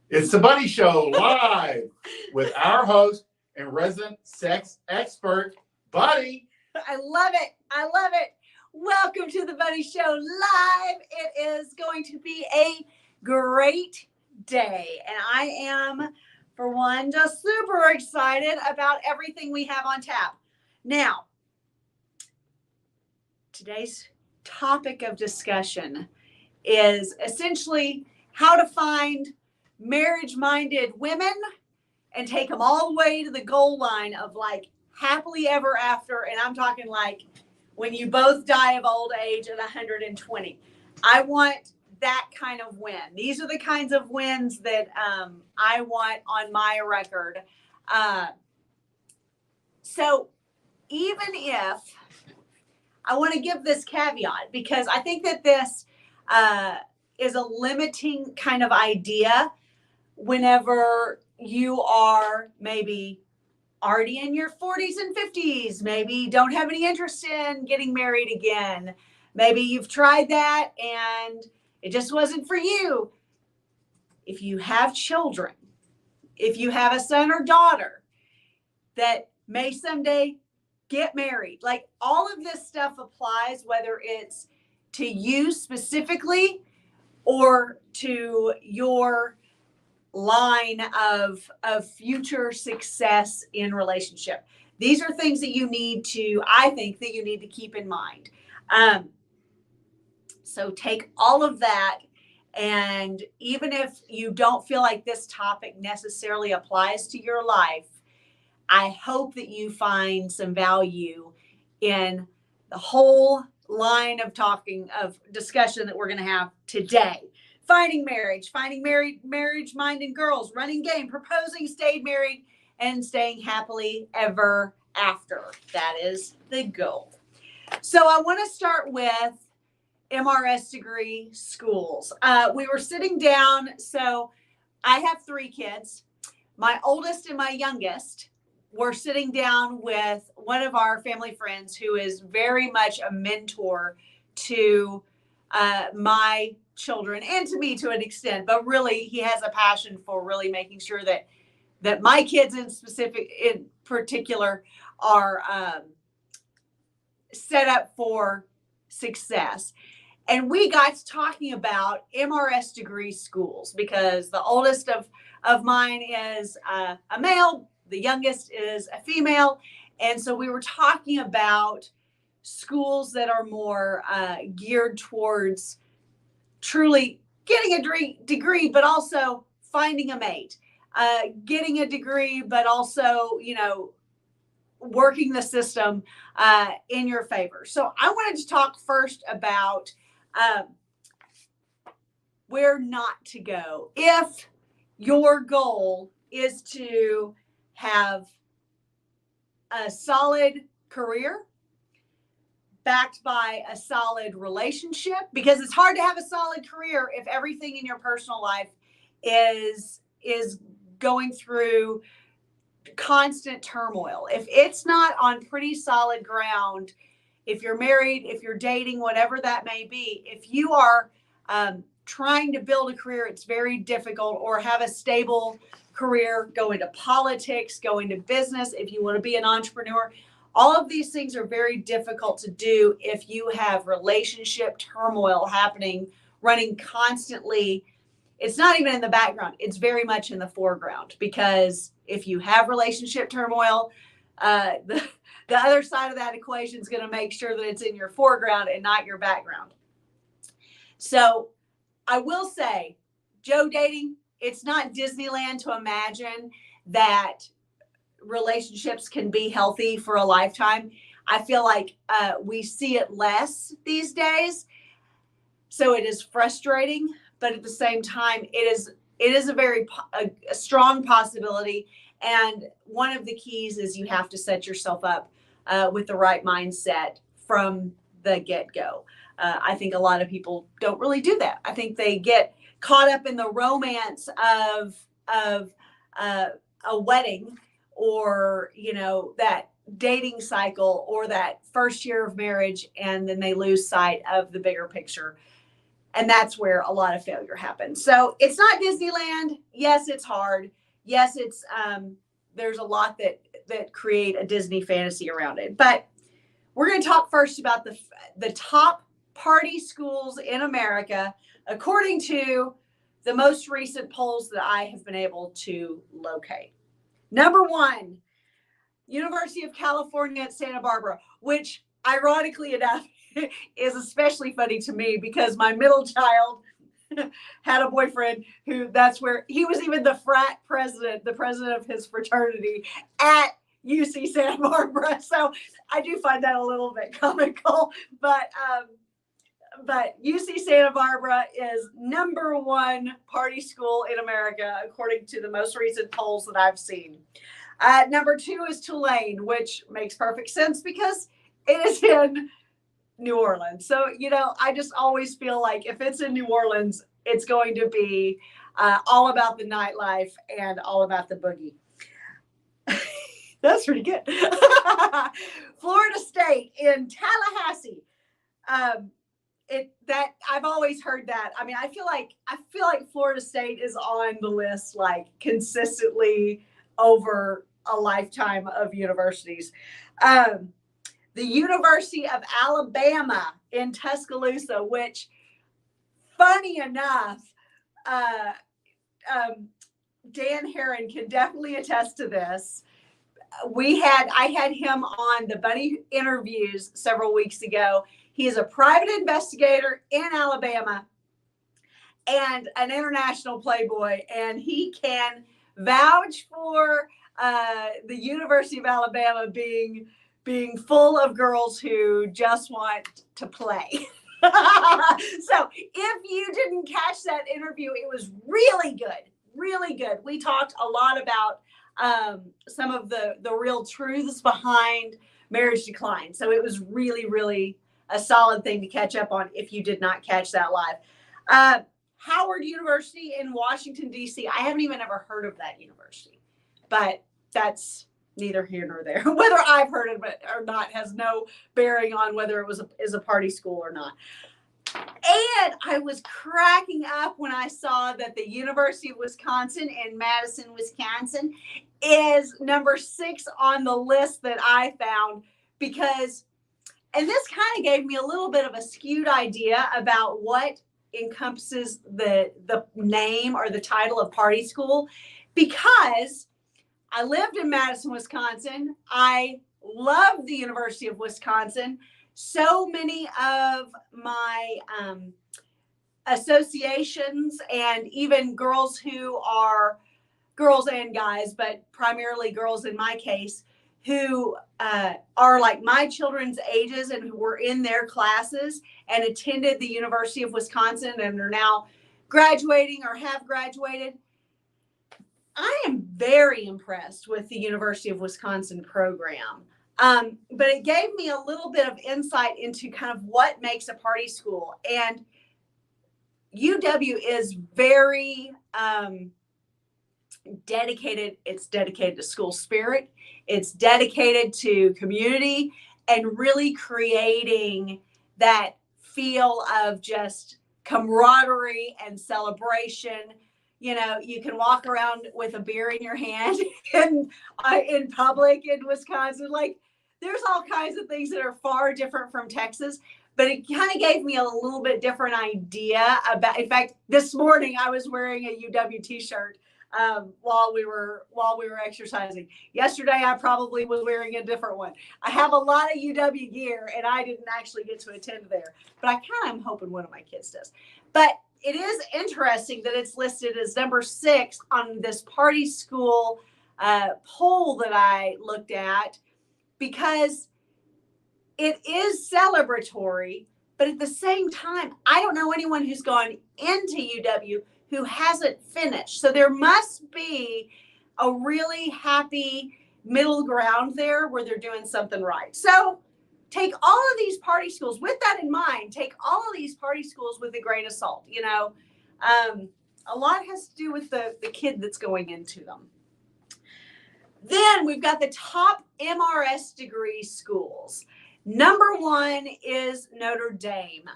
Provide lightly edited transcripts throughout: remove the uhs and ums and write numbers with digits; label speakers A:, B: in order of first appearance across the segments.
A: It's the Bunny Show live with our host and resident sex expert, Bunny.
B: I love it. I love it. Welcome to the Bunny Show live. It is going to be a great day. And I am, for one, just super excited about everything we have on tap. Now, today's topic of discussion is essentially how to find marriage-minded women and take them all the way to the goal line of like happily ever after. And I'm talking like when you both die of old age at 120. I want that kind of win. These are the kinds of wins that I want on my record. So even if I want to give this caveat, because I think that this is a limiting kind of idea whenever you are maybe already in your 40s and 50s, maybe don't have any interest in getting married again. Maybe you've tried that and it just wasn't for you. If you have children, if you have a son or daughter that may someday get married, like all of this stuff applies, whether it's to you specifically or to your line of future success in relationship. These are things that you need to, I think that you need to keep in mind. So take all of that, and even if you don't feel like this topic necessarily applies to your life, I hope that you find some value in the whole line of discussion that we're going to have today. Finding marriage-minded girls, running game, proposing, stayed married, and staying happily ever after. That is the goal. So I want to start with MRS degree schools. We were sitting down. So I have 3 kids. My oldest and my youngest were sitting down with one of our family friends who is very much a mentor to my children and to me to an extent, but really he has a passion for really making sure that my kids in particular are set up for success. And we got to talking about MRS degree schools because the oldest of mine is a male, the youngest is a female. And so we were talking about schools that are more geared towards truly getting a degree, but also finding a mate, getting a degree, but also, working the system in your favor. So I wanted to talk first about where not to go. If your goal is to have a solid career backed by a solid relationship, because it's hard to have a solid career if everything in your personal life is going through constant turmoil. If it's not on pretty solid ground, if you're married, if you're dating, whatever that may be, if you are trying to build a career, it's very difficult, or have a stable career, go into politics, go into business, if you want to be an entrepreneur. All of these things are very difficult to do if you have relationship turmoil happening, running constantly. It's not even in the background. It's very much in the foreground, because if you have relationship turmoil, the other side of that equation is going to make sure that it's in your foreground and not your background. So I will say, Joe, dating, it's not Disneyland to imagine that relationships can be healthy for a lifetime. I feel like we see it less these days. So it is frustrating, but at the same time, it is a very strong possibility. And one of the keys is you have to set yourself up with the right mindset from the get-go. I think a lot of people don't really do that. I think they get caught up in the romance of a wedding, or, that dating cycle, or that first year of marriage, and then they lose sight of the bigger picture. And that's where a lot of failure happens. So it's not Disneyland. Yes, it's hard. Yes, it's there's a lot that create a Disney fantasy around it. But we're going to talk first about the top party schools in America, according to the most recent polls that I have been able to locate. Number 1, University of California at Santa Barbara, which ironically enough is especially funny to me because my middle child had a boyfriend who that's where he was even the frat president, the president of his fraternity at UC Santa Barbara. So I do find that a little bit comical, but UC Santa Barbara is number 1 party school in America, according to the most recent polls that I've seen. Number 2 is Tulane, which makes perfect sense because it is in New Orleans. So, I just always feel like if it's in New Orleans, it's going to be all about the nightlife and all about the boogie. That's pretty good. Florida State in Tallahassee. That I've always heard that. I mean, I feel like Florida State is on the list like consistently over a lifetime of universities. The University of Alabama in Tuscaloosa, which, funny enough, Dan Heron can definitely attest to this. I had him on the Bunny interviews several weeks ago. He is a private investigator in Alabama and an international Playboy, and he can vouch for the University of Alabama being full of girls who just want to play. So if you didn't catch that interview, it was really good, really good. We talked a lot about some of the real truths behind marriage decline. So it was really, really a solid thing to catch up on if you did not catch that live. Howard University in Washington, D.C. I haven't even ever heard of that university, but that's neither here nor there. Whether I've heard of it or not has no bearing on whether it is a party school or not. And I was cracking up when I saw that the University of Wisconsin in Madison, Wisconsin is number 6 on the list that I found because, and this kind of gave me a little bit of a skewed idea about what encompasses the name or the title of party school, because I lived in Madison, Wisconsin. I love the University of Wisconsin. So many of my associations and even girls who are girls and guys, but primarily girls in my case, who are like my children's ages and who were in their classes and attended the University of Wisconsin and are now graduating or have graduated. I am very impressed with the University of Wisconsin program. But it gave me a little bit of insight into kind of what makes a party school. And UW is very dedicated. It's dedicated to school spirit. It's dedicated to community and really creating that feel of just camaraderie and celebration. You know, you can walk around with a beer in your hand in public in Wisconsin. Like, there's all kinds of things that are far different from Texas, but it kind of gave me a little bit different idea about. In fact, this morning I was wearing a UW t-shirt while we were exercising. Yesterday I probably was wearing a different one. I have a lot of UW gear, and I didn't actually get to attend there, but I kind of am hoping one of my kids does. But it is interesting that it's listed as number 6 on this party school poll that I looked at, because it is celebratory, but at the same time, I don't know anyone who's gone into UW who hasn't finished. So there must be a really happy middle ground there where they're doing something right. So take all of these party schools with that in mind. Take all of these party schools with a grain of salt. You know, a lot has to do with the kid that's going into them. Then we've got the top MRS degree schools. Number 1 is Notre Dame.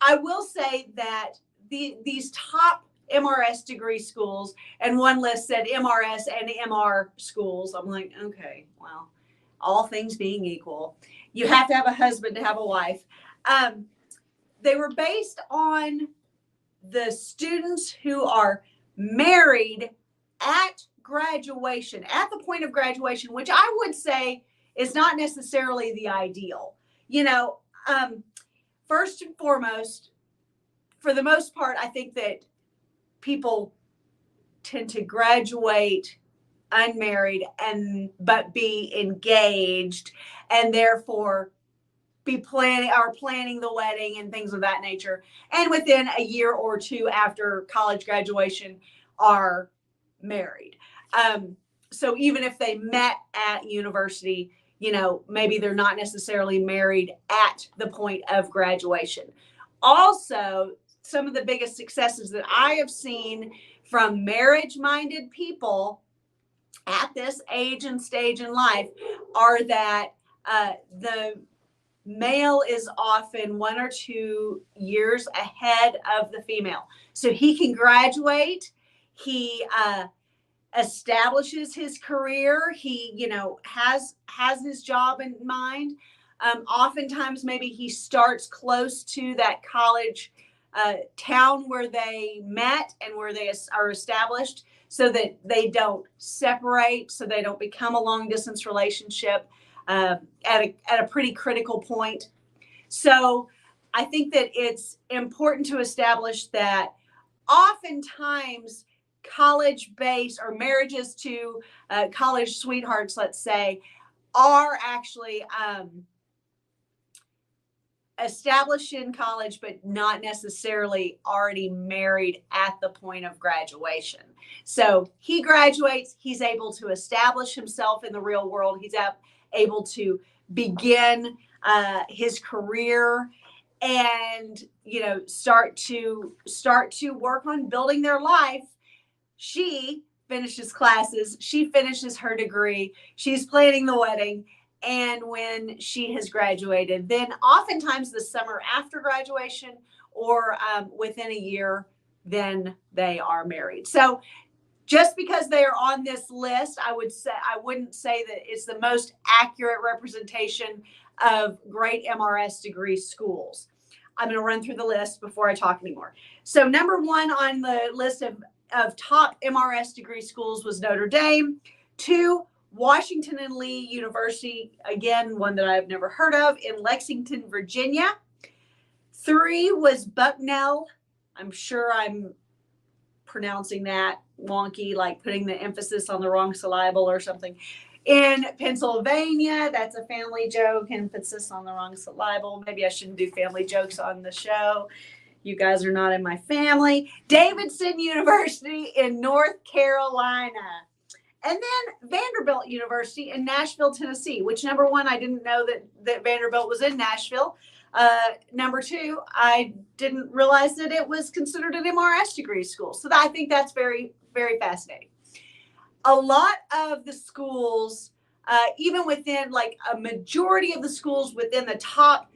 B: I will say that these top MRS degree schools, and one list said MRS and MR schools. I'm like, okay, well, all things being equal, you have to have a husband to have a wife. They were based on the students who are married at graduation, at the point of graduation, which I would say is not necessarily the ideal. You know, first and foremost, for the most part, I think that people tend to graduate unmarried but be engaged, and therefore be planning the wedding and things of that nature, and within a year or two after college graduation are married. So even if they met at university, you know, maybe they're not necessarily married at the point of graduation. Also, some of the biggest successes that I have seen from marriage-minded people at this age and stage in life are that the male is often 1 or 2 years ahead of the female. So he can graduate, he establishes his career, he, you know, has his job in mind. Oftentimes maybe he starts close to that college town where they met and where they are established, so that they don't separate, so they don't become a long distance relationship at a pretty critical point. So I think that it's important to establish that oftentimes college-based or marriages to college sweethearts, let's say, are actually established in college, but not necessarily already married at the point of graduation. So he graduates, he's able to establish himself in the real world. He's able to begin his career and, you know, start to work on building their life. She finishes classes, she finishes her degree, she's planning the wedding. And when she has graduated, then oftentimes the summer after graduation or within a year, then they are married. So just because they are on this list, I wouldn't say that it's the most accurate representation of great MRS degree schools. I'm going to run through the list before I talk anymore. So number 1 on the list of top MRS degree schools was Notre Dame. 2, Washington and Lee University, again, one that I've never heard of, in Lexington, Virginia. 3 was Bucknell. I'm sure I'm pronouncing that wonky, like putting the emphasis on the wrong syllable or something. In Pennsylvania, that's a family joke, emphasis on the wrong syllable. Maybe I shouldn't do family jokes on the show. You guys are not in my family. Davidson University in North Carolina. And then Vanderbilt University in Nashville, Tennessee, which number 1, I didn't know that Vanderbilt was in Nashville. Number 2, I didn't realize that it was considered an MRS degree school. So I think that's very, very fascinating. A lot of the schools, even within like a majority of the schools within the top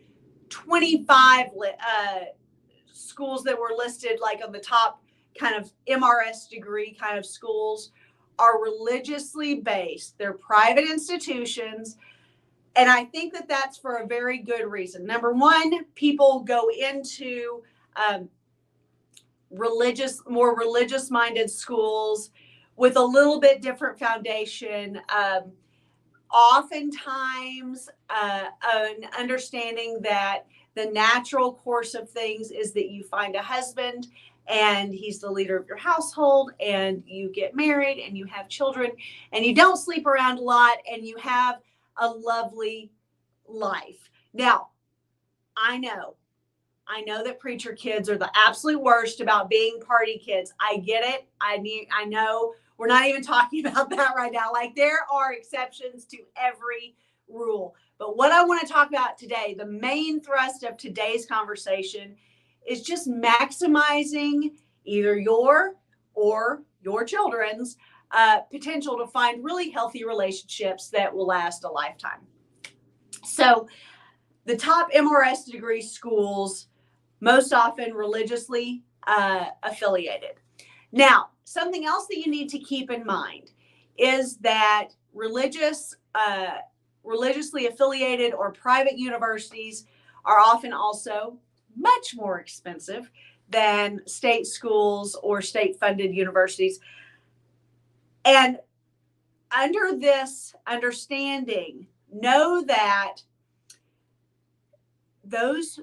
B: 25 schools that were listed, like on the top kind of MRS degree kind of schools, are religiously based. They're private institutions. And I think that that's for a very good reason. Number 1, people go into more religious minded schools with a little bit different foundation. Oftentimes, an understanding that the natural course of things is that you find a husband and he's the leader of your household, and you get married and you have children and you don't sleep around a lot and you have a lovely life. Now, I know that preacher kids are the absolute worst about being party kids. I get it. I know we're not even talking about that right now. Like, there are exceptions to every rule. But what I want to talk about today, the main thrust of today's conversation, is just maximizing either your or your children's potential to find really healthy relationships that will last a lifetime. So the top MRS degree schools most often religiously affiliated. Now, something else that you need to keep in mind is that religiously affiliated or private universities are often also much more expensive than state schools or state-funded universities. And under this understanding, know that those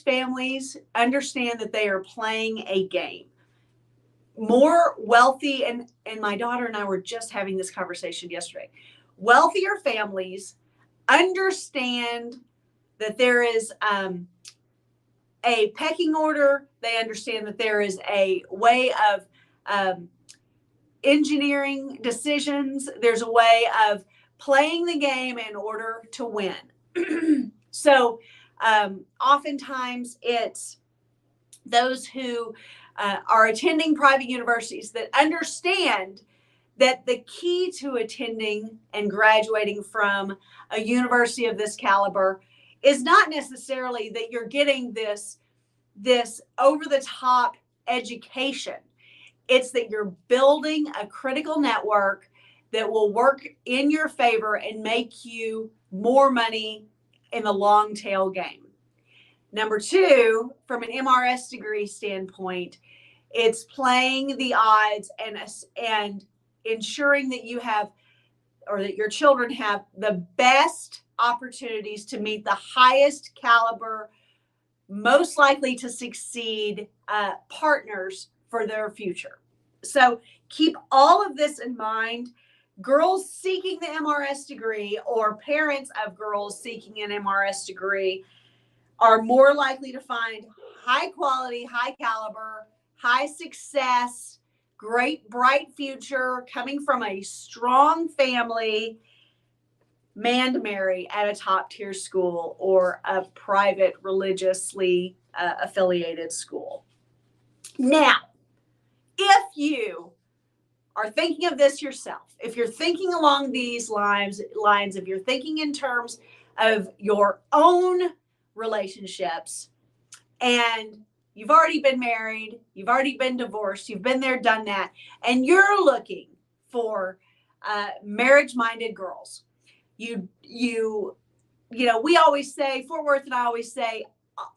B: families understand that they are playing a game. More wealthy, and my daughter and I were just having this conversation yesterday. Wealthier families understand that there is a pecking order. They understand that there is a way of engineering decisions. There's a way of playing the game in order to win. So oftentimes it's those who are attending private universities that understand that the key to attending and graduating from a university of this caliber is not necessarily that you're getting this over-the-top education. It's that you're building a critical network that will work in your favor and make you more money in the long tail game. Number two, from an MRS degree standpoint, it's playing the odds and ensuring that you have, or that your children have, the best opportunities to meet the highest caliber, most likely to succeed partners for their future. So keep all of this in mind. Girls seeking the MRS degree or parents of girls seeking an MRS degree are more likely to find high quality, high caliber, high success, great, bright future coming from a strong family man to marry at a top tier school or a private religiously affiliated school. Now, if you are thinking of this yourself, if you're thinking along these lines, if you're thinking in terms of your own relationships, and you've already been married, you've already been divorced, you've been there, done that, and you're looking for marriage-minded girls, you know, we always say, Fort Worth and I always say,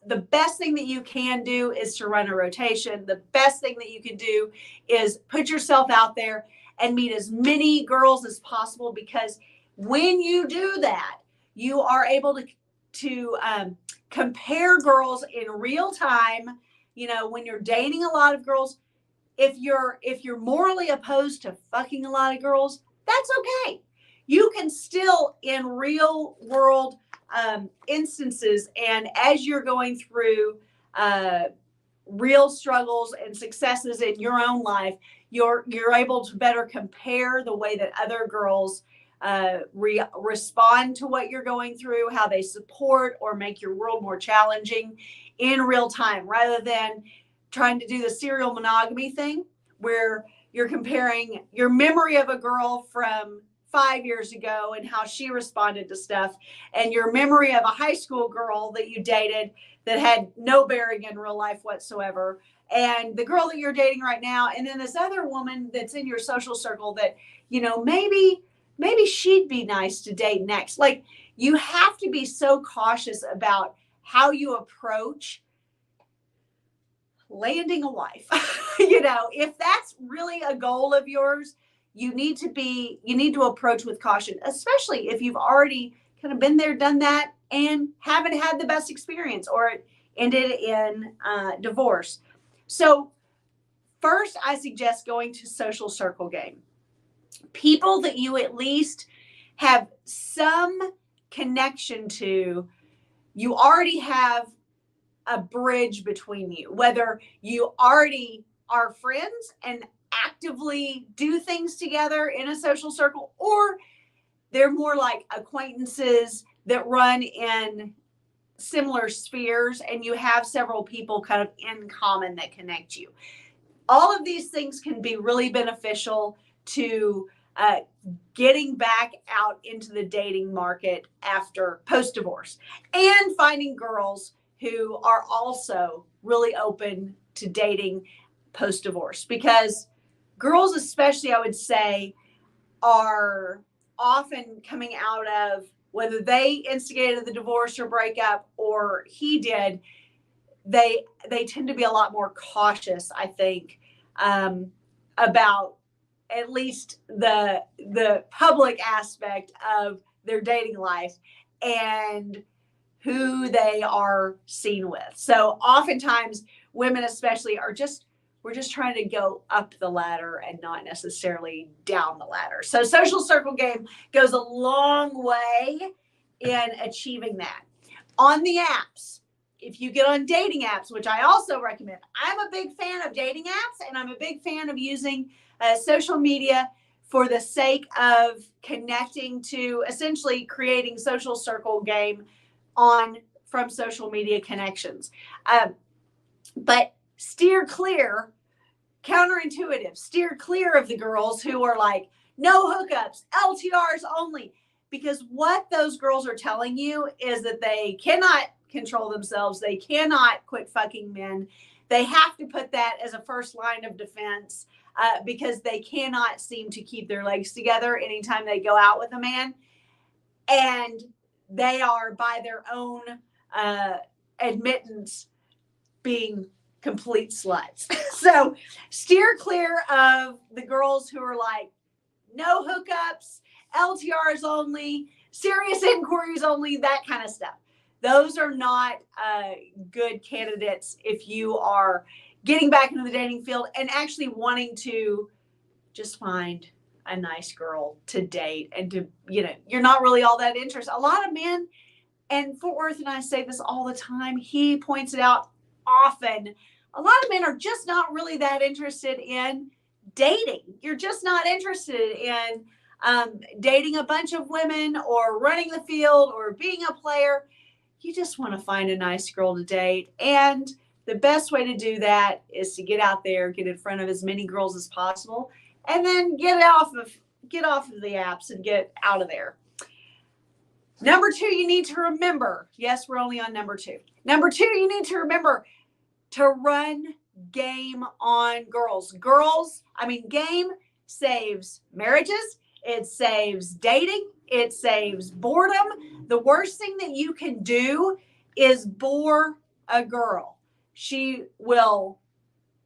B: the best thing that you can do is to run a rotation. The best thing that you can do is put yourself out there and meet as many girls as possible, because when you do that, you are able to compare girls in real time. You know, when you're dating a lot of girls, if you're morally opposed to fucking a lot of girls, that's okay. You can still, in real world instances, and as you're going through real struggles and successes in your own life, you're able to better compare the way that other girls respond to what you're going through, how they support or make your world more challenging in real time, rather than trying to do the serial monogamy thing where you're comparing your memory of a girl from 5 years ago and how she responded to stuff, and your memory of a high school girl that you dated that had no bearing in real life whatsoever, and the girl that you're dating right now, and then this other woman that's in your social circle that, you know, maybe she'd be nice to date next. Like, you have to be so cautious about how you approach landing a wife. You know, if that's really a goal of yours, you need to approach with caution, especially if you've already kind of been there, done that, and haven't had the best experience, or it ended in divorce. So first, I suggest going to social circle game. People that you at least have some connection to, you already have a bridge between you, whether you already are friends and actively do things together in a social circle, or they're more like acquaintances that run in similar spheres and you have several people kind of in common that connect you. All of these things can be really beneficial to getting back out into the dating market after post-divorce, and finding girls who are also really open to dating post-divorce, because girls especially, I would say, are often coming out of, whether they instigated the divorce or breakup or he did, they tend to be a lot more cautious, I think, about at least the public aspect of their dating life and who they are seen with. So oftentimes women especially we're just trying to go up the ladder and not necessarily down the ladder. So social circle game goes a long way in achieving that. On the apps, if you get on dating apps, which I also recommend, I'm a big fan of dating apps, and I'm a big fan of using social media for the sake of connecting to, essentially creating social circle game from social media connections. But steer clear, counterintuitive, steer clear of the girls who are like, no hookups, LTRs only. Because what those girls are telling you is that they cannot control themselves. They cannot quit fucking men. They have to put that as a first line of defense because they cannot seem to keep their legs together anytime they go out with a man. And they are, by their own admittance, being complete sluts. So steer clear of the girls who are like, no hookups, LTRs only, serious inquiries only, that kind of stuff. Those are not good candidates if you are getting back into the dating field and actually wanting to just find a nice girl to date and to, you're not really all that interested. A lot of men, and Fort Worth and I say this all the time, he points it out often, a lot of men are just not really that interested in dating. You're just not interested in dating a bunch of women or running the field or being a player. You just want to find a nice girl to date. And the best way to do that is to get out there, get in front of as many girls as possible, and then get off of the apps and get out of there. Number 2, you need to remember, yes, we're only on number 2. Number 2, you need to remember to run game on girls. Game saves marriages. It saves dating. It saves boredom. The worst thing that you can do is bore a girl.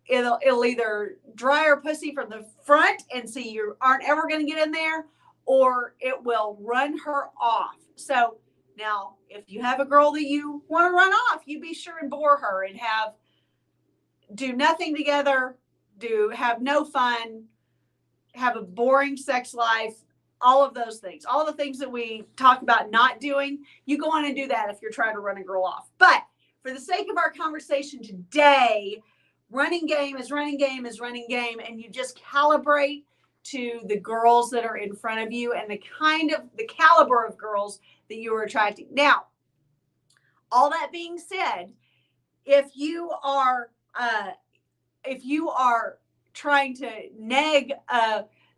B: It'll either dry her pussy from the front and so you aren't ever going to get in there, or it will run her off. So now, if you have a girl that you want to run off, you be sure and bore her and do nothing together, have no fun, have a boring sex life, all of those things. All the things that we talk about not doing, you go on and do that if you're trying to run a girl off. But for the sake of our conversation today, running game is running game is running game, and you just calibrate to the girls that are in front of you and the caliber of girls that you are attracting. Now, all that being said, if you are trying to nag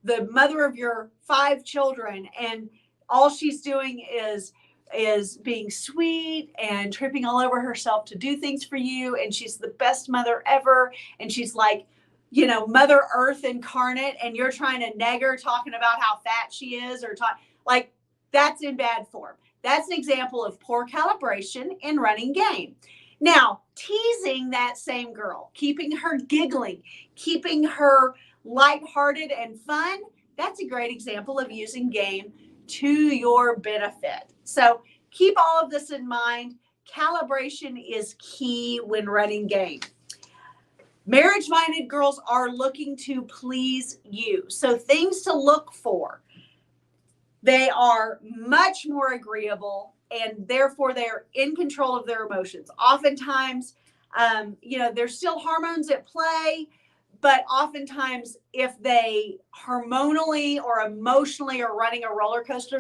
B: the mother of your 5 children and all she's doing is being sweet and tripping all over herself to do things for you, and she's the best mother ever, and she's like, Mother Earth incarnate, and you're trying to nag her talking about how fat she is, or that's in bad form. That's an example of poor calibration in running game. Now, teasing that same girl, keeping her giggling, keeping her lighthearted and fun, that's a great example of using game to your benefit. So keep all of this in mind. Calibration is key when running game. Marriage-minded girls are looking to please you. So things to look for. They are much more agreeable, and therefore they're in control of their emotions. Oftentimes, there's still hormones at play, but oftentimes if they hormonally or emotionally are running a roller coaster,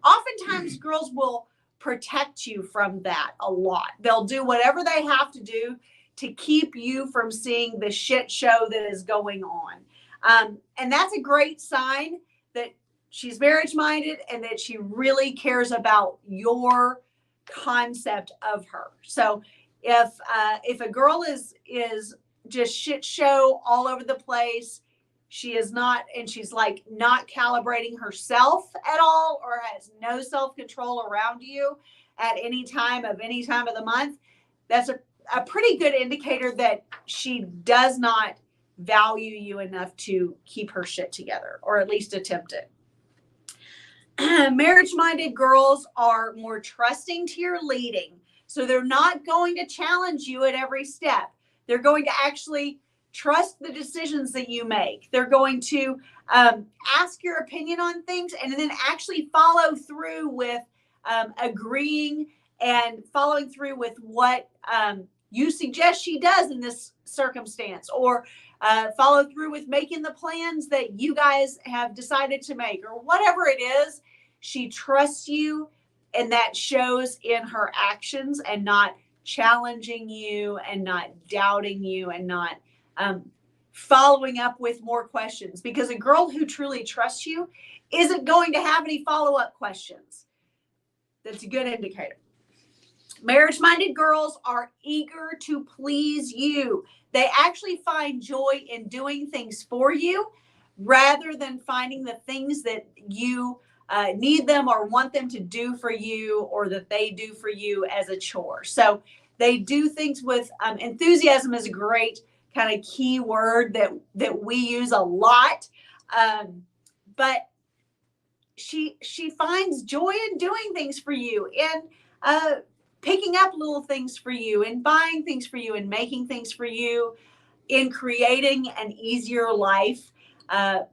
B: oftentimes girls will protect you from that a lot. They'll do whatever they have to do to keep you from seeing the shit show that is going on. And that's a great sign that she's marriage-minded and that she really cares about your concept of her. So If a girl is just shit show all over the place, she is not, and she's like not calibrating herself at all, or has no self-control around you at any time of the month, that's a pretty good indicator that she does not value you enough to keep her shit together, or at least attempt it. Marriage-minded girls are more trusting to your leading. So they're not going to challenge you at every step. They're going to actually trust the decisions that you make. They're going to ask your opinion on things and then actually follow through with agreeing and following through with what you suggest she does in this circumstance, or follow through with making the plans that you guys have decided to make, or whatever it is. She trusts you, and that shows in her actions, and not challenging you and not doubting you and not following up with more questions, because a girl who truly trusts you isn't going to have any follow-up questions. That's a good indicator. Marriage-minded girls are eager to please you. They actually find joy in doing things for you rather than finding the things that you need them or want them to do for you, or that they do for you as a chore. So they do things with enthusiasm is a great kind of key word that we use a lot. But she finds joy in doing things for you, and picking up little things for you, and buying things for you, and making things for you, in creating an easier life. And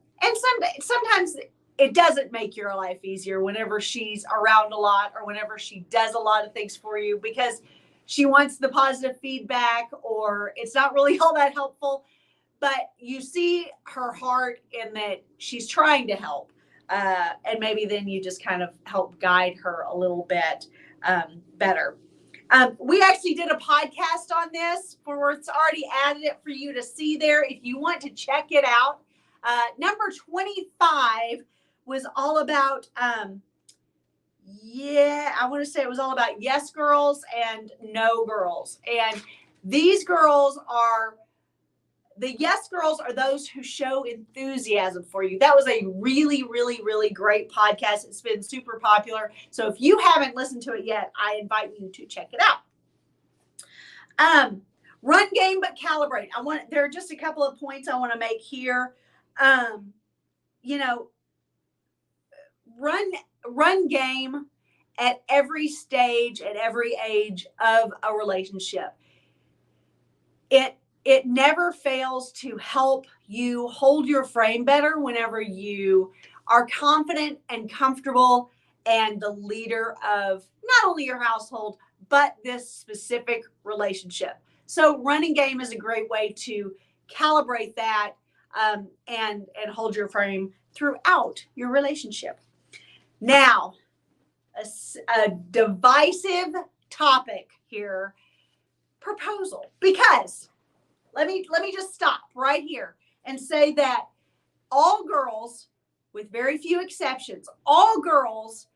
B: sometimes it doesn't make your life easier whenever she's around a lot, or whenever she does a lot of things for you, because she wants the positive feedback, or it's not really all that helpful. But you see her heart in that she's trying to help. And maybe then you just kind of help guide her a little bit better. We actually did a podcast on this, for it's already added it for you to see there if you want to check it out. Number 25 was all about, I want to say it was all about yes girls and no girls. And these girls are, the yes girls are those who show enthusiasm for you. That was a really, really, really great podcast. It's been super popular. So if you haven't listened to it yet, I invite you to check it out. Run game, but calibrate. There are just a couple of points I want to make here. Run game at every stage, at every age of a relationship. It never fails to help you hold your frame better whenever you are confident and comfortable and the leader of not only your household, but this specific relationship. So running game is a great way to calibrate that and hold your frame throughout your relationship. Now, a divisive topic here, proposal, because let me just stop right here and say that all girls, with very few exceptions, all girls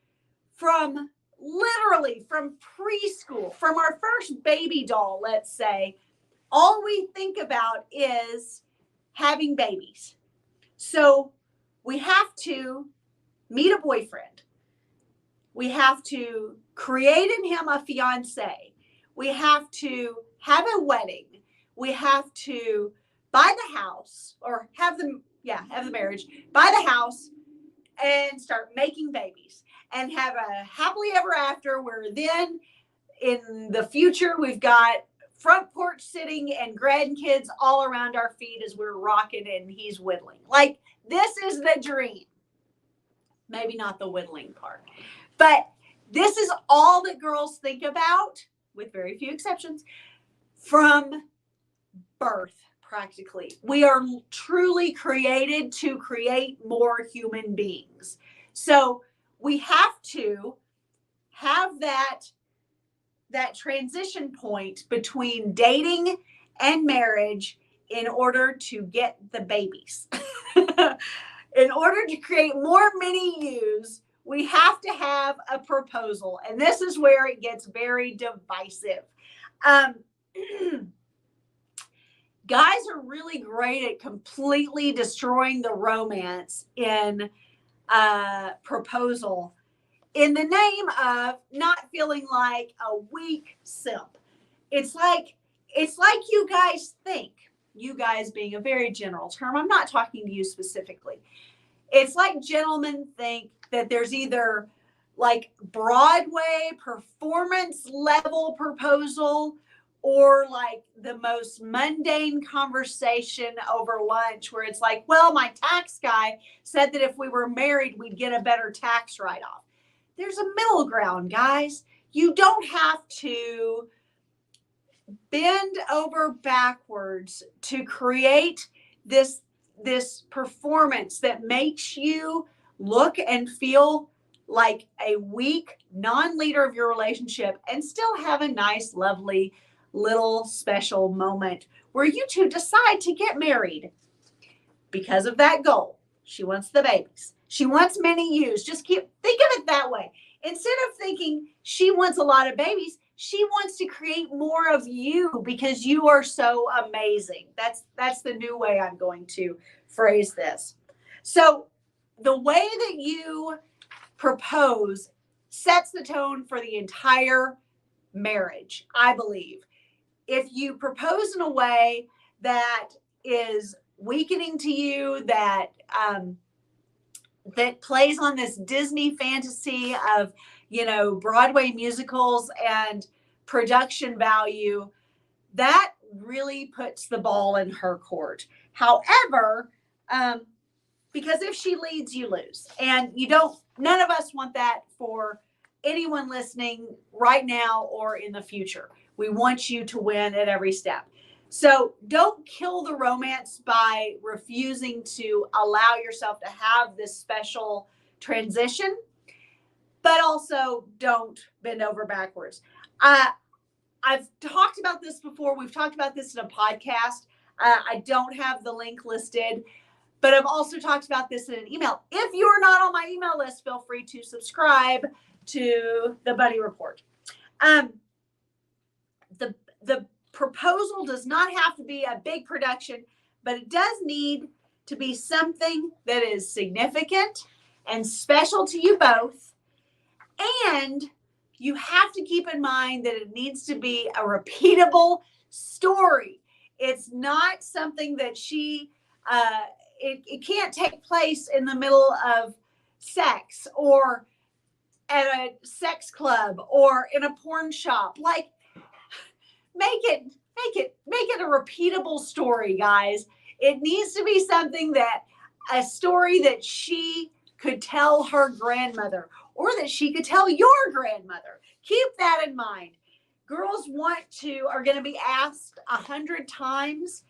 B: from preschool, from our first baby doll, let's say, all we think about is having babies. So we have to meet a boyfriend. We have to create in him a fiance. We have to have a wedding. We have to buy the house, or have the marriage, buy the house, and start making babies, and have a happily ever after, where then in the future we've got front porch sitting and grandkids all around our feet as we're rocking and he's whittling. Like, this is the dream. Maybe not the whittling part, but this is all that girls think about, with very few exceptions, from birth. Practically, we are truly created to create more human beings. So we have to have that transition point between dating and marriage in order to get the babies. In order to create more mini yous, we have to have a proposal. And this is where it gets very divisive. Um, guys are really great at completely destroying the romance in proposal in the name of not feeling like a weak simp. It's like you guys think, you guys being a very general term. I'm not talking to you specifically. It's like gentlemen think that there's either like Broadway performance level proposal or like the most mundane conversation over lunch where it's like, well, my tax guy said that if we were married, we'd get a better tax write-off. There's a middle ground, guys. You don't have to bend over backwards to create this performance that makes you look and feel like a weak non-leader of your relationship and still have a nice, lovely little special moment where you two decide to get married because of that goal. She wants the babies. She wants many yous. Just think of it that way. Instead of thinking she wants a lot of babies, she wants to create more of you because you are so amazing. That's the new way I'm going to phrase this. So the way that you propose sets the tone for the entire marriage, I believe. If you propose in a way that is weakening to you, that plays on this Disney fantasy of, Broadway musicals and production value, that really puts the ball in her court. However, because if she leads, you lose. And none of us want that for anyone listening right now or in the future. We want you to win at every step. So don't kill the romance by refusing to allow yourself to have this special transition, but also don't bend over backwards. I've talked about this before. We've talked about this in a podcast. I don't have the link listed, but I've also talked about this in an email. If you're not on my email list, feel free to subscribe to the Bunny Report. The proposal does not have to be a big production, but it does need to be something that is significant and special to you both. And you have to keep in mind that it needs to be a repeatable story. It's not something that it can't take place in the middle of sex or at a sex club or in a porn shop. Like, make it a repeatable story, guys. It needs to be a story that she could tell her grandmother or that she could tell your grandmother. Keep that in mind. Girls are going to be asked 100 times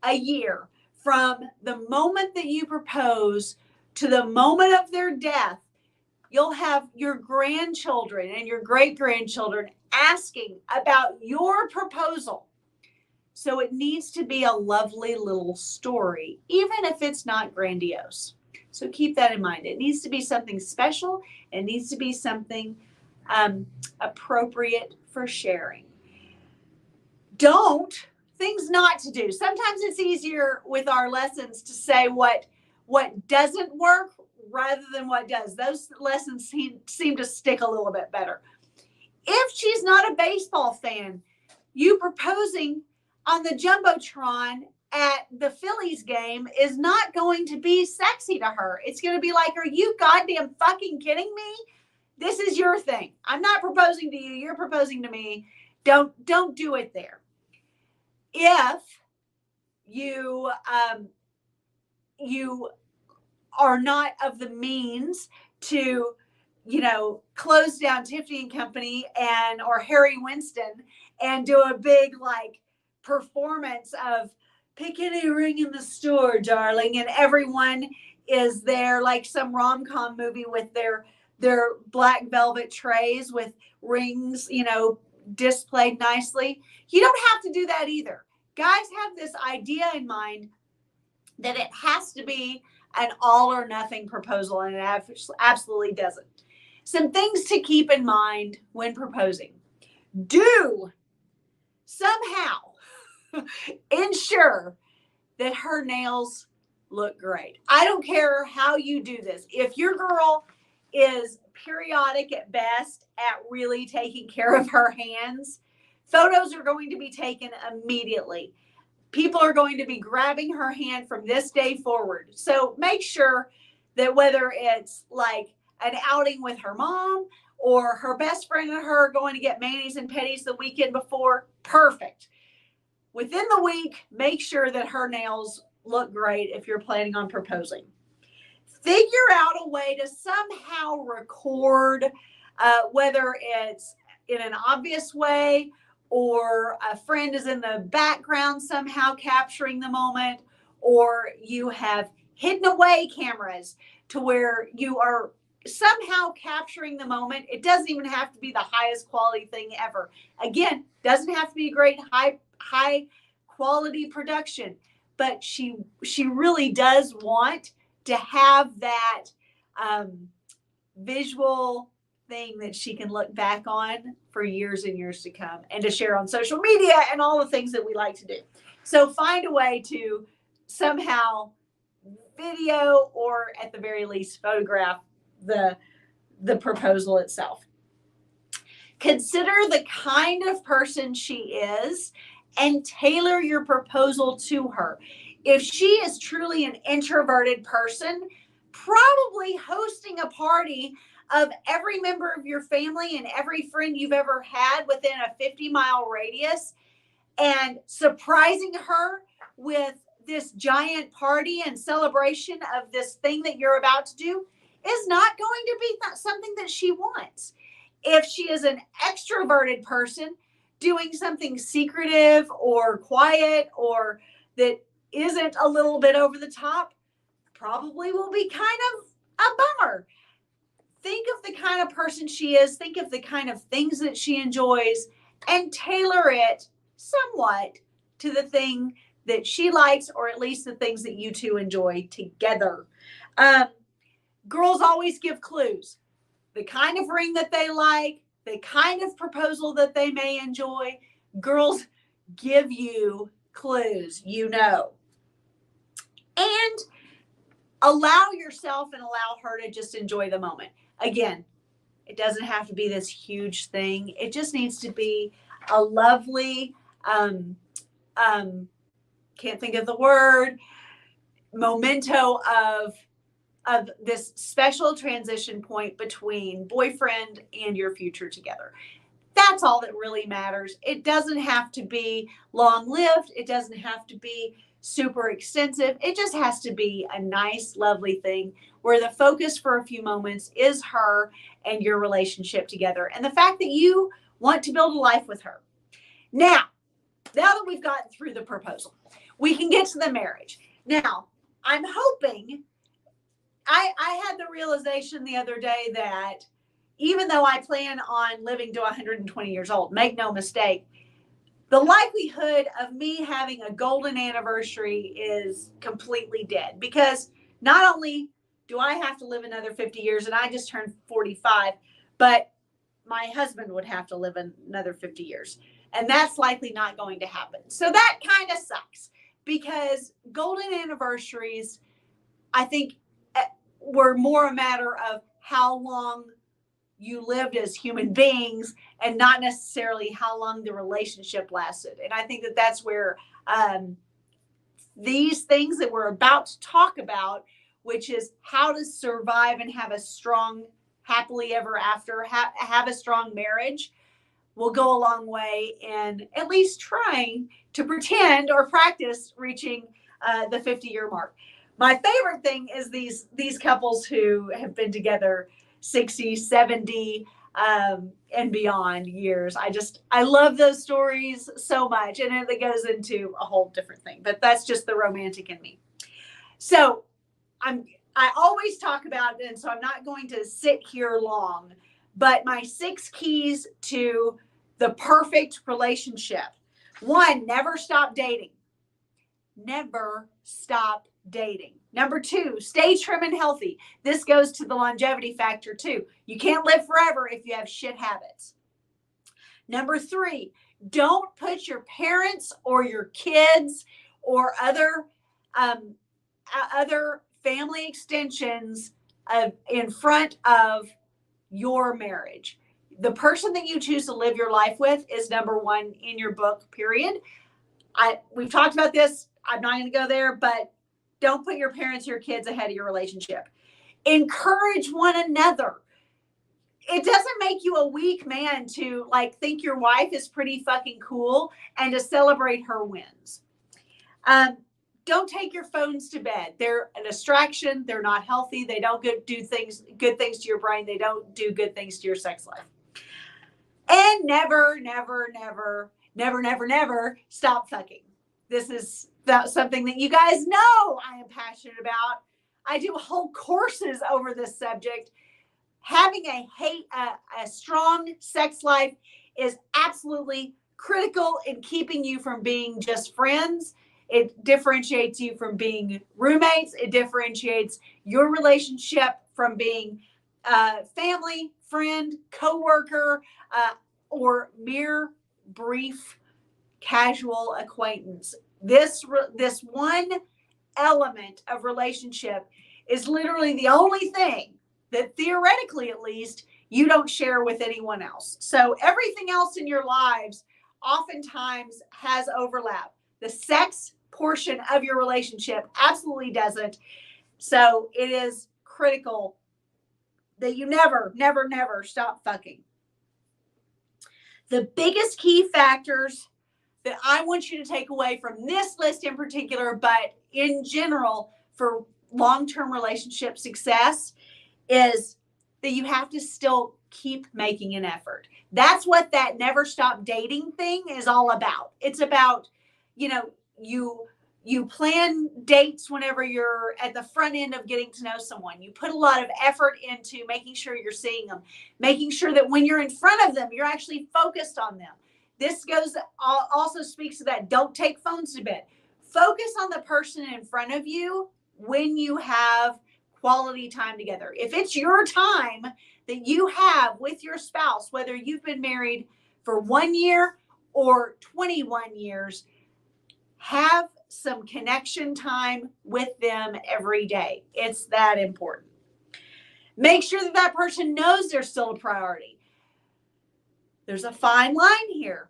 B: a year from the moment that you propose to the moment of their death. You'll have your grandchildren and your great-grandchildren asking about your proposal. So it needs to be a lovely little story, even if it's not grandiose. So keep that in mind. It needs to be something special. It needs to be something appropriate for sharing. Things not to do. Sometimes it's easier with our lessons to say what doesn't work rather than what does. Those lessons seem to stick a little bit better. If she's not a baseball fan, you proposing on the Jumbotron at the Phillies game is not going to be sexy to her. It's going to be like, are you goddamn fucking kidding me? This is your thing. I'm not proposing to you. You're proposing to me. Don't do it there. If you are not of the means to, close down Tiffany and Company or Harry Winston and do a big performance of pick any ring in the store, darling, and everyone is there like some rom-com movie with their black velvet trays with rings, displayed nicely. You don't have to do that either. Guys have this idea in mind that it has to be an all or nothing proposal, and it absolutely doesn't. Some things to keep in mind when proposing. Do somehow ensure that her nails look great. I don't care how you do this. If your girl is periodic at best at really taking care of her hands, photos are going to be taken immediately. People are going to be grabbing her hand from this day forward. So make sure that whether it's like an outing with her mom or her best friend and her going to get manis and petties the weekend before, perfect. Within the week, make sure that her nails look great if you're planning on proposing. Figure out a way to somehow record, whether it's in an obvious way or a friend is in the background somehow capturing the moment, or you have hidden away cameras to where you are somehow capturing the moment. It doesn't even have to be the highest quality thing ever. Again, doesn't have to be a great high quality production, but she really does want to have that visual thing that she can look back on for years and years to come and to share on social media and all the things that we like to do. So find a way to somehow video or at the very least photograph the proposal itself. Consider the kind of person she is and tailor your proposal to her. If she is truly an introverted person, probably hosting a party of every member of your family and every friend you've ever had within a 50-mile radius and surprising her with this giant party and celebration of this thing that you're about to do is not going to be something that she wants. If she is an extroverted person, doing something secretive or quiet or that isn't a little bit over the top probably will be kind of a bummer. Think of the kind of person she is, think of the kind of things that she enjoys, and tailor it somewhat to the thing that she likes, or at least the things that you two enjoy together. Girls always give clues. The kind of ring that they like, the kind of proposal that they may enjoy. Girls give you clues, you know. And allow yourself and allow her to just enjoy the moment. Again, it doesn't have to be this huge thing. It just needs to be a lovely, can't think of the word, memento of this special transition point between boyfriend and your future together. That's all that really matters. It doesn't have to be long-lived. It doesn't have to be super extensive. It just has to be a nice, lovely thing where the focus for a few moments is her and your relationship together and the fact that you want to build a life with her. Now that we've gotten through the proposal, we can get to the marriage. Now, I'm hoping, I had the realization the other day that even though I plan on living to 120 years old, make no mistake, the likelihood of me having a golden anniversary is completely dead, because not only do I have to live another 50 years and I just turned 45, but my husband would have to live another 50 years. And that's likely not going to happen. So that kind of sucks, because golden anniversaries, I think, were more a matter of how long you lived as human beings and not necessarily how long the relationship lasted. And I think that that's where these things that we're about to talk about, which is how to survive and have a strong, happily ever after, have a strong marriage, will go a long way in at least trying to pretend or practice reaching the 50-year mark. My favorite thing is these couples who have been together 60, 70, and beyond years. I love those stories so much. And it goes into a whole different thing, but that's just the romantic in me. So I always talk about it, and so I'm not going to sit here long, but my 6 keys to the perfect relationship. 1, never stop dating. Never stop dating. Number 2, stay trim and healthy. This goes to the longevity factor too. You can't live forever if you have shit habits. Number 3, Don't put your parents or your kids or other family extensions in front of your marriage. The person that you choose to live your life with is number one in your book, period. We've talked about this. I'm not going to go there, but don't put your parents or your kids ahead of your relationship. Encourage one another. It doesn't make you a weak man to like think your wife is pretty fucking cool and to celebrate her wins. Don't take your phones to bed. They're a distraction. They're not healthy. They don't do good things to your brain. They don't do good things to your sex life. And never stop fucking. This is something that you guys know I am passionate about. I do whole courses over this subject. Having a strong sex life is absolutely critical in keeping you from being just friends. It differentiates you from being roommates. It differentiates your relationship from being family, friend, coworker, or mere brief casual acquaintance. This one element of relationship is literally the only thing that theoretically, at least, you don't share with anyone else. So everything else in your lives oftentimes has overlap. The sex portion of your relationship absolutely doesn't. So it is critical that you never stop fucking. The biggest key factors that I want you to take away from this list in particular, but in general for long-term relationship success, is that you have to still keep making an effort. That's what that never stop dating thing is all about. It's about, you plan dates whenever you're at the front end of getting to know someone. You put a lot of effort into making sure you're seeing them, making sure that when you're in front of them, you're actually focused on them. This also speaks to that. Don't take phones to bed. Focus on the person in front of you when you have quality time together. If it's your time that you have with your spouse, whether you've been married for 1 year or 21 years, have some connection time with them every day. It's that important. Make sure that person knows they're still a priority. There's a fine line here.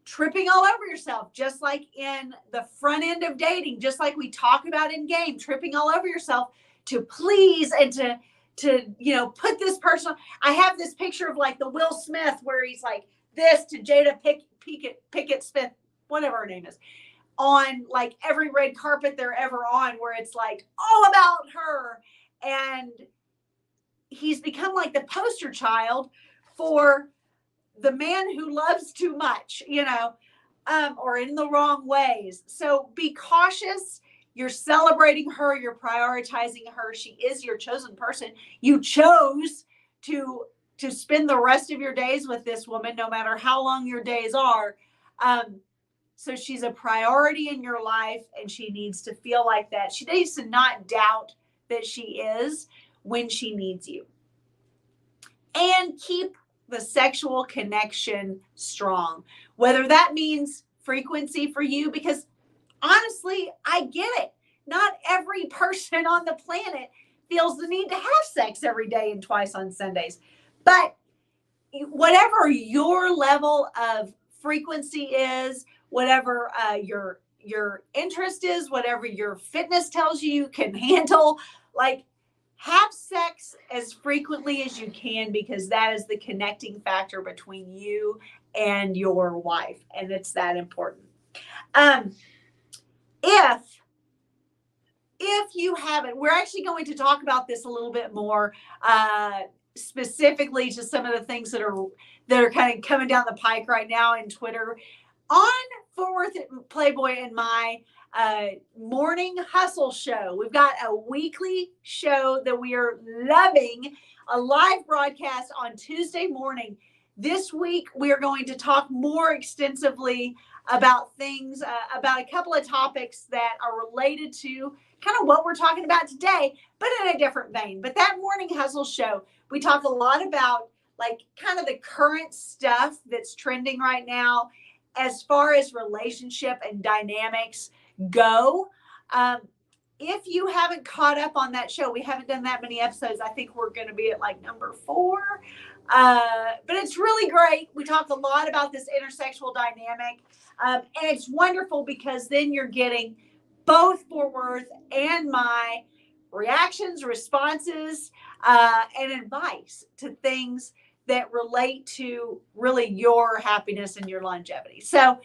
B: Tripping all over yourself, just like in the front end of dating, just like we talk about in game, tripping all over yourself to please and to put this person. I have this picture of like the Will Smith where he's like this to Jada Pickett Smith, whatever her name is, on like every red carpet they're ever on, where it's like all about her. And he's become like the poster child for the man who loves too much, or in the wrong ways. So be cautious. You're celebrating her. You're prioritizing her. She is your chosen person. You chose to spend the rest of your days with this woman, no matter how long your days are. So she's a priority in your life, and she needs to feel like that. She needs to not doubt that she is when she needs you. And keep the sexual connection strong, whether that means frequency for you, because honestly, I get it. Not every person on the planet feels the need to have sex every day and twice on Sundays. But whatever your level of frequency is, whatever your interest is, whatever your fitness tells you can handle, like, have sex as frequently as you can, because that is the connecting factor between you and your wife, and it's that important. If you haven't, we're actually going to talk about this a little bit more, specifically to some of the things that are kind of coming down the pike right now in Twitter. On Worth Playboy and my morning hustle show, we've got a weekly show that we are loving, a live broadcast on Tuesday morning. This week, we are going to talk more extensively about things, about a couple of topics that are related to kind of what we're talking about today, but in a different vein. But that morning hustle show, we talk a lot about like kind of the current stuff that's trending right now, as far as relationship and dynamics go, if you haven't caught up on that show, we haven't done that many episodes. I think we're going to be at like number 4. But it's really great. We talked a lot about this intersexual dynamic. And it's wonderful because then you're getting both for Worth and my reactions, responses, and advice to things that relate to really your happiness and your longevity. So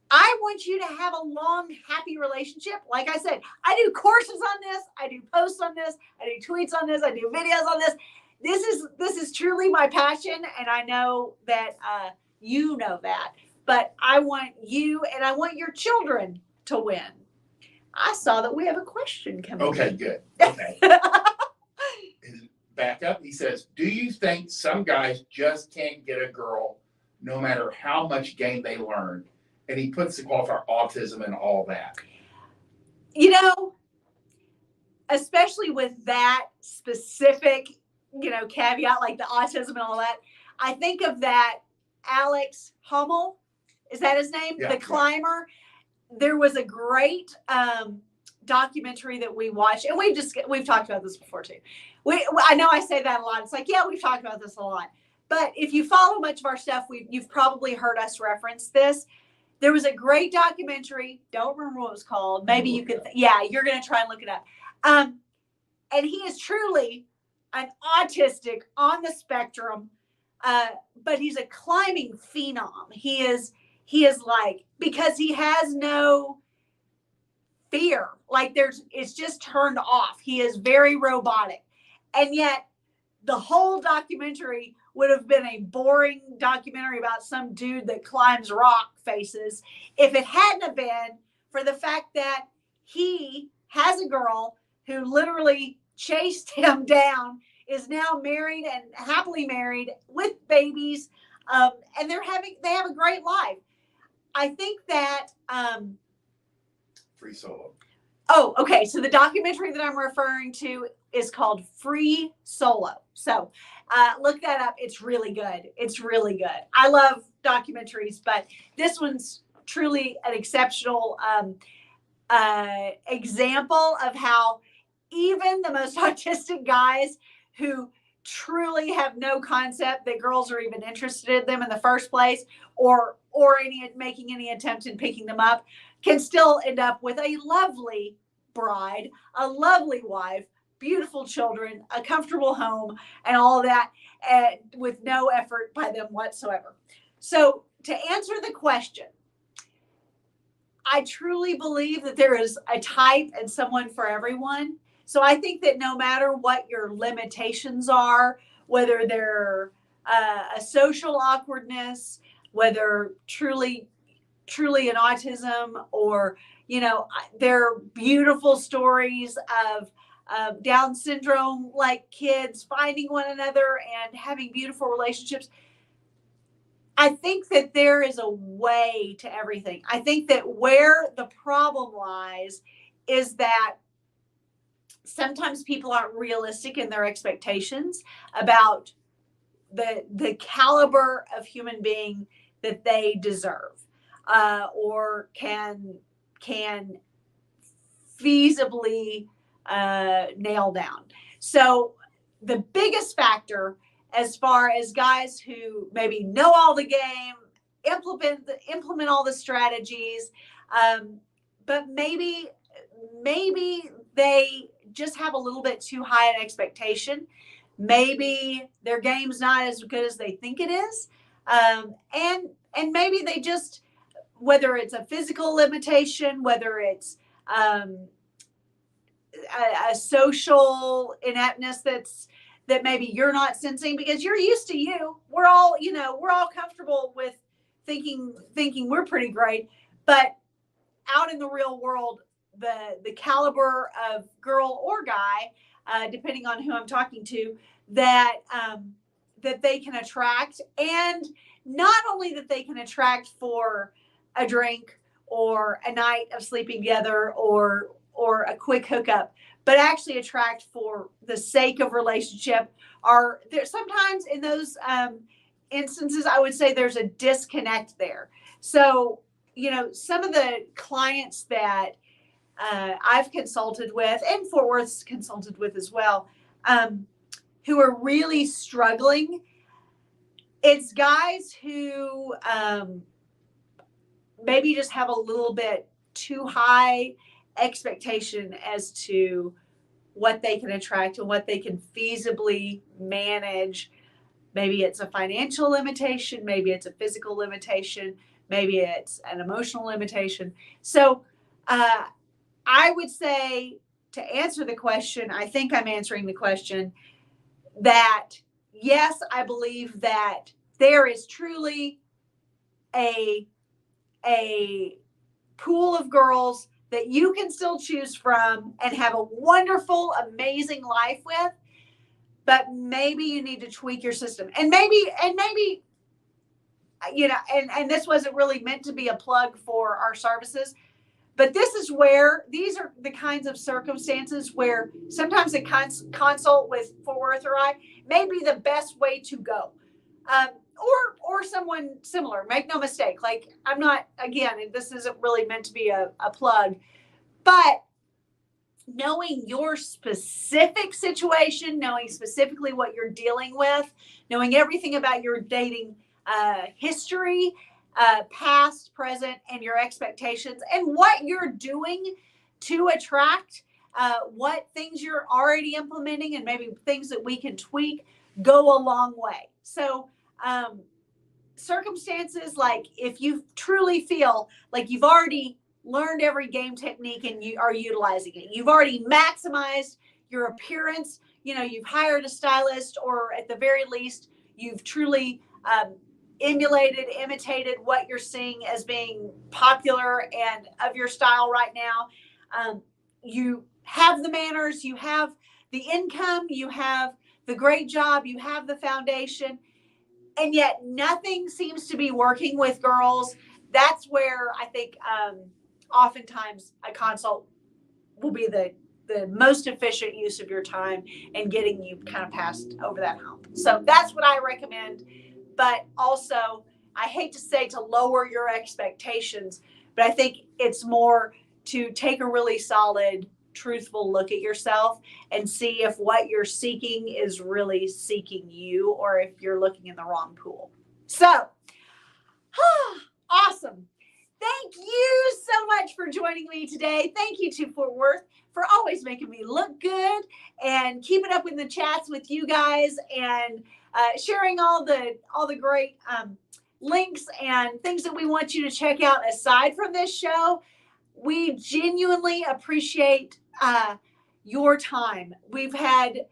B: I want you to have a long, happy relationship. Like I said, I do courses on this. I do posts on this. I do tweets on this. I do videos on this. This is truly my passion. And I know that you know that. But I want you and I want your children to win. I saw that we have a question coming.
A: Okay, good. Okay. Back up. He says, do you think some guys just can't get a girl no matter how much game they learn? And he puts the qualifier autism and all that.
B: You know, especially with that specific, caveat like the autism and all that, I think of that Alex Hummel. Is that his name?
A: Yeah,
B: the climber. Yeah. There was a great documentary that we watched, and we've talked about this before too. I know I say that a lot. It's like, yeah, we've talked about this a lot. But if you follow much of our stuff, you've probably heard us reference this. There was a great documentary. Don't remember what it was called. Maybe you could. You're going to try and look it up. And he is truly an autistic on the spectrum, but he's a climbing phenom. He is like, because he has no fear. Like it's just turned off. He is very robotic. And yet the whole documentary would have been a boring documentary about some dude that climbs rock faces if it hadn't have been for the fact that he has a girl who literally chased him down, is now married and happily married with babies, and they have a great life. I think that
A: Free Solo.
B: Oh, okay. So the documentary that I'm referring to is called Free Solo. So look that up. It's really good. It's really good. I love documentaries, but this one's truly an exceptional example of how even the most autistic guys who truly have no concept that girls are even interested in them in the first place, or making any attempt in picking them up, can still end up with a lovely bride, a lovely wife, beautiful children, a comfortable home, and all of that, with no effort by them whatsoever. So to answer the question, I truly believe that there is a type and someone for everyone. So I think that no matter what your limitations are, whether they're a social awkwardness, whether truly an autism, or, they're beautiful stories of Down syndrome like kids finding one another and having beautiful relationships. I think that there is a way to everything. I think that where the problem lies is that sometimes people aren't realistic in their expectations about the caliber of human being that they deserve, or can feasibly nail down. So the biggest factor, as far as guys who maybe know all the game, implement all the strategies, but maybe they just have a little bit too high an expectation. Maybe their game's not as good as they think it is, and maybe they just, whether it's a physical limitation, whether it's a social ineptness that maybe you're not sensing because you're used to you. We're all comfortable with thinking we're pretty great, but out in the real world, the caliber of girl or guy, depending on who I'm talking to, that they can attract, and not only that they can attract for a drink or a night of sleeping together or a quick hookup, but actually attract for the sake of relationship. Are there sometimes in those instances, I would say there's a disconnect there. So, some of the clients that I've consulted with, and Fort Worth's consulted with as well, who are really struggling, it's guys who maybe just have a little bit too high expectation as to what they can attract and what they can feasibly manage. Maybe it's a financial limitation, maybe it's a physical limitation, maybe it's an emotional limitation. So I would say, to answer the question, I think I'm answering the question, that yes, I believe that there is truly a pool of girls that you can still choose from and have a wonderful, amazing life with. But maybe you need to tweak your system. And maybe, and this wasn't really meant to be a plug for our services, but this is where, these are the kinds of circumstances where sometimes a consult with Fort Worth or I may be the best way to go. Or someone similar. Make no mistake. Like, I'm not, again, this isn't really meant to be a plug, but knowing your specific situation, knowing specifically what you're dealing with, knowing everything about your dating history, past, present, and your expectations, and what you're doing to attract, what things you're already implementing, and maybe things that we can tweak, go a long way. So circumstances like, if you truly feel like you've already learned every game technique and you are utilizing it, you've already maximized your appearance, you've hired a stylist, or at the very least, you've truly imitated what you're seeing as being popular and of your style right now. You have the manners, you have the income, you have the great job, you have the foundation, and yet nothing seems to be working with girls. That's where I think oftentimes a consult will be the most efficient use of your time and getting you kind of passed over that hump. So that's what I recommend. But also, I hate to say to lower your expectations, but I think it's more to take a really solid, truthful look at yourself and see if what you're seeking is really seeking you, or if you're looking in the wrong pool. So, awesome. Thank you so much for joining me today. Thank you to Fort Worth for always making me look good and keeping up in the chats with you guys, and sharing all the great links and things that we want you to check out aside from this show. We genuinely appreciate your time. We've had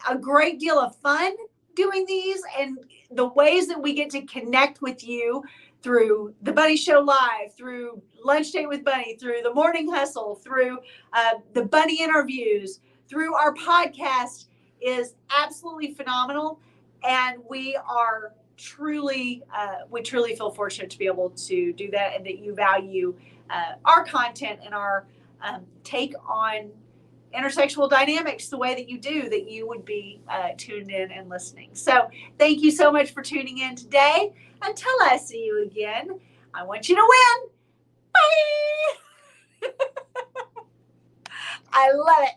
B: a great deal of fun doing these, and the ways that we get to connect with you through the Bunny Show Live, through Lunch Date with Bunny, through the Morning Hustle, through the Bunny interviews, through our podcast is absolutely phenomenal. And we truly feel fortunate to be able to do that, and that you value our content and our take on intersexual dynamics the way that you do, that you would be tuned in and listening. So thank you so much for tuning in today. Until I see you again, I want you to win. Bye. I love it.